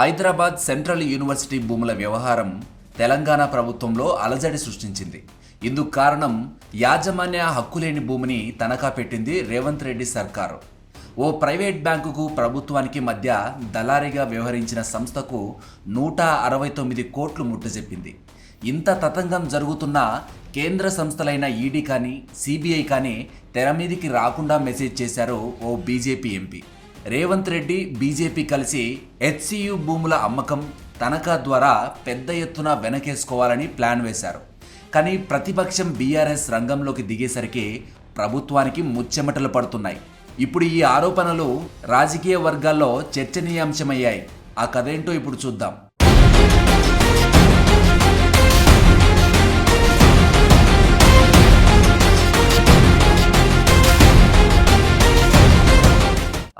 Hyderabad central university భూముల వ్యవహారం తెలంగాణ ప్రభుత్వంలో అలజడి సృష్టించింది. ఇందుకు కారణం యాజమాన్య హక్కులేని భూమిని తనఖా పెట్టింది రేవంత్ రెడ్డి సర్కారు. ఓ ప్రైవేట్ బ్యాంకుకు ప్రభుత్వానికి మధ్య దళారీగా వ్యవహరించిన సంస్థకు 169 కోట్లు ముట్టజెప్పింది. ఇంత తతంగం జరుగుతున్నా కేంద్ర సంస్థలైన ఈడీ కానీ సిబిఐ కానీ తెర మీదికి రాకుండా మెసేజ్ చేశారు ఓ BJP MP. Revanth Reddy BJP కలిసి హెచ్సియు భూముల అమ్మకం తనఖా ద్వారా పెద్ద ఎత్తున వెనకేసుకోవాలని ప్లాన్ వేశారు. కానీ ప్రతిపక్షం బీఆర్ఎస్ రంగంలోకి దిగేసరికి ప్రభుత్వానికి ముచ్చెమటలు పడుతున్నాయి. ఇప్పుడు ఈ ఆరోపణలు రాజకీయ వర్గాల్లో చర్చనీయాంశమయ్యాయి. ఆ కథేంటో ఇప్పుడు చూద్దాం.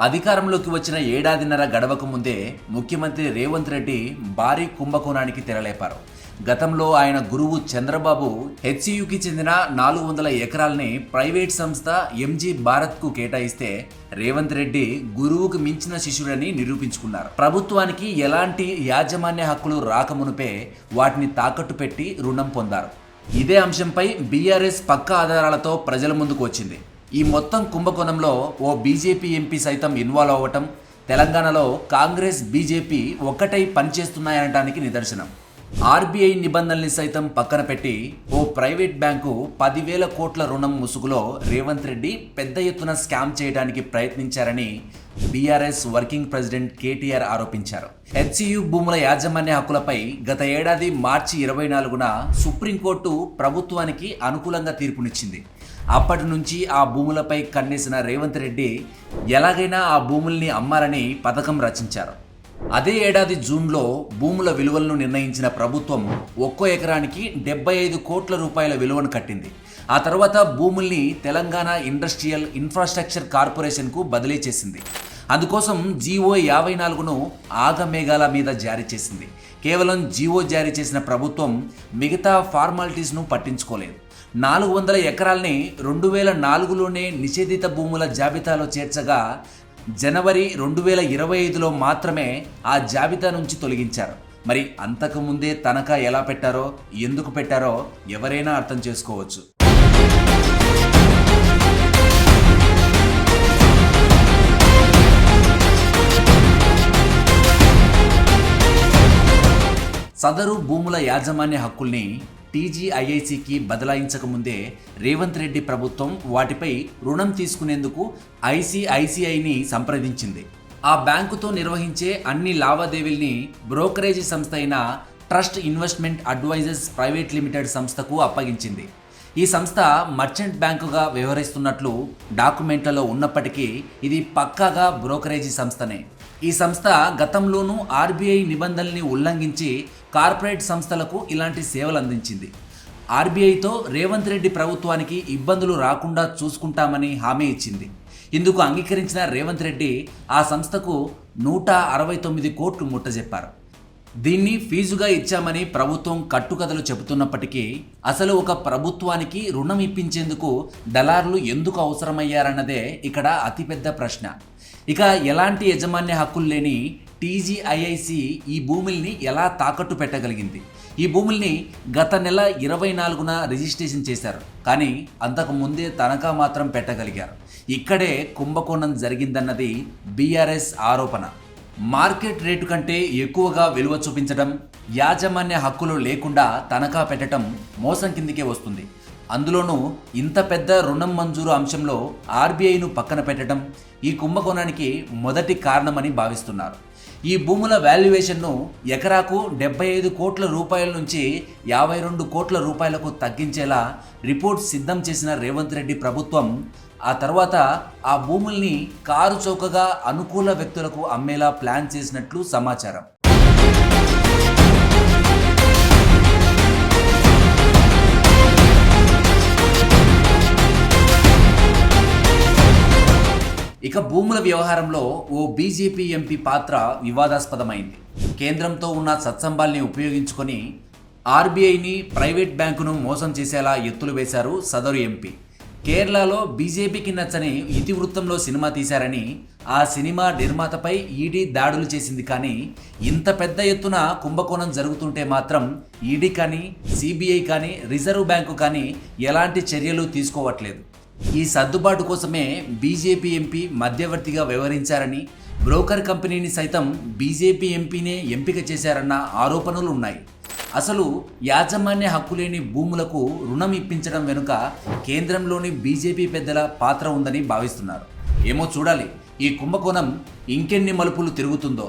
అధికారంలోకి వచ్చిన ఏడాదిన్నర గడవక ముందే ముఖ్యమంత్రి రేవంత్ రెడ్డి భారీ కుంభకోణానికి తెరలేపారు. గతంలో ఆయన గురువు చంద్రబాబు హెచ్సియుకి చెందిన 400 ఎకరాల్ని ప్రైవేట్ సంస్థ ఎంజీ భారత్కు కేటాయిస్తే రేవంత్ రెడ్డి గురువుకు మించిన శిష్యుడని నిరూపించుకున్నారు. ప్రభుత్వానికి ఎలాంటి యాజమాన్య హక్కులు రాకమునుపే వాటిని తాకట్టు పెట్టి రుణం పొందారు. ఇదే అంశంపై బీఆర్ఎస్ పక్కా ఆధారాలతో ప్రజల ముందుకు వచ్చింది. ఈ మొత్తం కుంభకోణంలో ఓ బీజేపీ ఎంపీ సైతం ఇన్వాల్వ్ అవ్వటం తెలంగాణలో కాంగ్రెస్ బీజేపీ ఒక్కటై పనిచేస్తున్నాయనడానికి నిదర్శనం. ఆర్బీఐ నిబంధనల్ని సైతం పక్కన పెట్టి ఓ ప్రైవేట్ బ్యాంకు 10,000 కోట్ల రుణం ముసుగులో రేవంత్ రెడ్డి పెద్ద ఎత్తున స్కామ్ చేయడానికి ప్రయత్నించారని బీఆర్ఎస్ వర్కింగ్ ప్రెసిడెంట్ కేటీఆర్ ఆరోపించారు. హెచ్సియు భూముల యాజమాన్య హక్కులపై గత ఏడాది మార్చి 24న సుప్రీంకోర్టు ప్రభుత్వానికి అనుకూలంగా తీర్పునిచ్చింది. అప్పటి నుంచి ఆ భూములపై కన్నేసిన రేవంత్ రెడ్డి ఎలాగైనా ఆ భూముల్ని అమ్మాలని పథకం రచించారు. అదే ఏడాది జూన్లో భూముల విలువలను నిర్ణయించిన ప్రభుత్వం ఒక్కో ఎకరానికి 75 కోట్ల రూపాయల విలువను కట్టింది. ఆ తర్వాత భూముల్ని తెలంగాణ ఇండస్ట్రియల్ ఇన్ఫ్రాస్ట్రక్చర్ కార్పొరేషన్కు బదిలీ చేసింది. అందుకోసం జీవో 54ను ఆగమేఘాల మీద జారీ చేసింది. కేవలం జీవో జారీ చేసిన ప్రభుత్వం మిగతా ఫార్మాలిటీస్ను పట్టించుకోలేదు. 400 ఎకరాల్ని 2004లోనే నిషేధిత భూముల జాబితాలో చేర్చగా జనవరి 2025లో మాత్రమే ఆ జాబితా నుంచి తొలగించారు. మరి అంతకుముందే తనఖా ఎలా పెట్టారో ఎందుకు పెట్టారో ఎవరైనా అర్థం చేసుకోవచ్చు. సదరు భూముల యాజమాన్య హక్కుల్ని టీజీఐఐసికి బదలాయించకముందే రేవంత్ రెడ్డి ప్రభుత్వం వాటిపై రుణం తీసుకునేందుకు ఐసిఐసిఐని సంప్రదించింది. ఆ బ్యాంకుతో నిర్వహించే అన్ని లావాదేవీల్ని బ్రోకరేజీ సంస్థ అయిన trust investment advisers private limited సంస్థకు అప్పగించింది. ఈ సంస్థ మర్చెంట్ బ్యాంకుగా వ్యవహరిస్తున్నట్లు డాక్యుమెంట్లలో ఉన్నప్పటికీ ఇది పక్కాగా బ్రోకరేజీ సంస్థనే. ఈ సంస్థ గతంలోనూ ఆర్బీఐ నిబంధనల్ని ఉల్లంఘించి కార్పొరేట్ సంస్థలకు ఇలాంటి సేవలు అందించింది. ఆర్బీఐతో రేవంత్ రెడ్డి ప్రభుత్వానికి ఇబ్బందులు రాకుండా చూసుకుంటామని హామీ ఇచ్చింది. ఇందుకు అంగీకరించిన రేవంత్ రెడ్డి ఆ సంస్థకు 169 కోట్లు ముట్టజెప్పారు. దీన్ని ఫీజుగా ఇచ్చామని ప్రభుత్వం కట్టుకథలు చెబుతున్నప్పటికీ అసలు ఒక ప్రభుత్వానికి రుణం ఇప్పించేందుకు దళారులు ఎందుకు అవసరమయ్యారన్నదే ఇక్కడ అతిపెద్ద ప్రశ్న. ఇక ఎలాంటి యాజమాన్య హక్కులు లేని టీజీఐఐసి ఈ భూముల్ని ఎలా తాకట్టు పెట్టగలిగింది? ఈ భూముల్ని గత నెల 24న రిజిస్ట్రేషన్ చేశారు. కానీ అంతకు ముందే తనఖా మాత్రం పెట్టగలిగారు. ఇక్కడే కుంభకోణం జరిగిందన్నది బీఆర్ఎస్ ఆరోపణ. మార్కెట్ రేటు కంటే ఎక్కువగా విలువ చూపించడం, యాజమాన్య హక్కులు లేకుండా తనఖా పెట్టడం మోసం కిందికే వస్తుంది. అందులోనూ ఇంత పెద్ద రుణం మంజూరు అంశంలో ఆర్బీఐను పక్కన పెట్టడం ఈ కుంభకోణానికి మొదటి కారణమని భావిస్తున్నారు. ఈ భూముల వాల్యుయేషన్ను ఎకరాకు 75 కోట్ల రూపాయల నుంచి 52 కోట్ల రూపాయలకు తగ్గించేలా రిపోర్ట్ సిద్ధం చేసిన రేవంత్ రెడ్డి ప్రభుత్వం ఆ తర్వాత ఆ భూముల్ని కారు చౌకగా అనుకూల వ్యక్తులకు అమ్మేలా ప్లాన్ చేసినట్లు సమాచారం. ఇక భూముల వ్యవహారంలో ఓ బీజేపీ ఎంపీ పాత్ర వివాదాస్పదమైంది. కేంద్రంతో ఉన్న సత్సంబాల్ని ఉపయోగించుకొని ఆర్బీఐని ప్రైవేట్ బ్యాంకును మోసం చేసేలా ఎత్తులు వేశారు సదరు ఎంపీ. కేరళలో బీజేపీకి నచ్చని ఇతివృత్తంలో సినిమా తీశారని ఆ సినిమా నిర్మాతపై ఈడీ దాడులు చేసింది. కానీ ఇంత పెద్ద ఎత్తున కుంభకోణం జరుగుతుంటే మాత్రం ఈడీ కానీ సిబిఐ కానీ రిజర్వ్ బ్యాంకు కానీ ఎలాంటి చర్యలు తీసుకోవట్లేదు. ఈ సర్దుబాటు కోసమే బీజేపీ ఎంపీ మధ్యవర్తిగా వ్యవహరించారని, బ్రోకర్ కంపెనీని సైతం బీజేపీ ఎంపీనే ఎంపిక చేశారన్న ఆరోపణలు ఉన్నాయి. అసలు యాజమాన్య హక్కు లేని భూములకు రుణం ఇప్పించడం వెనుక కేంద్రంలోని బీజేపీ పెద్దల పాత్ర ఉందని భావిస్తున్నారు. ఏమో చూడాలి, ఈ కుంభకోణం ఇంకెన్ని మలుపులు తిరుగుతుందో.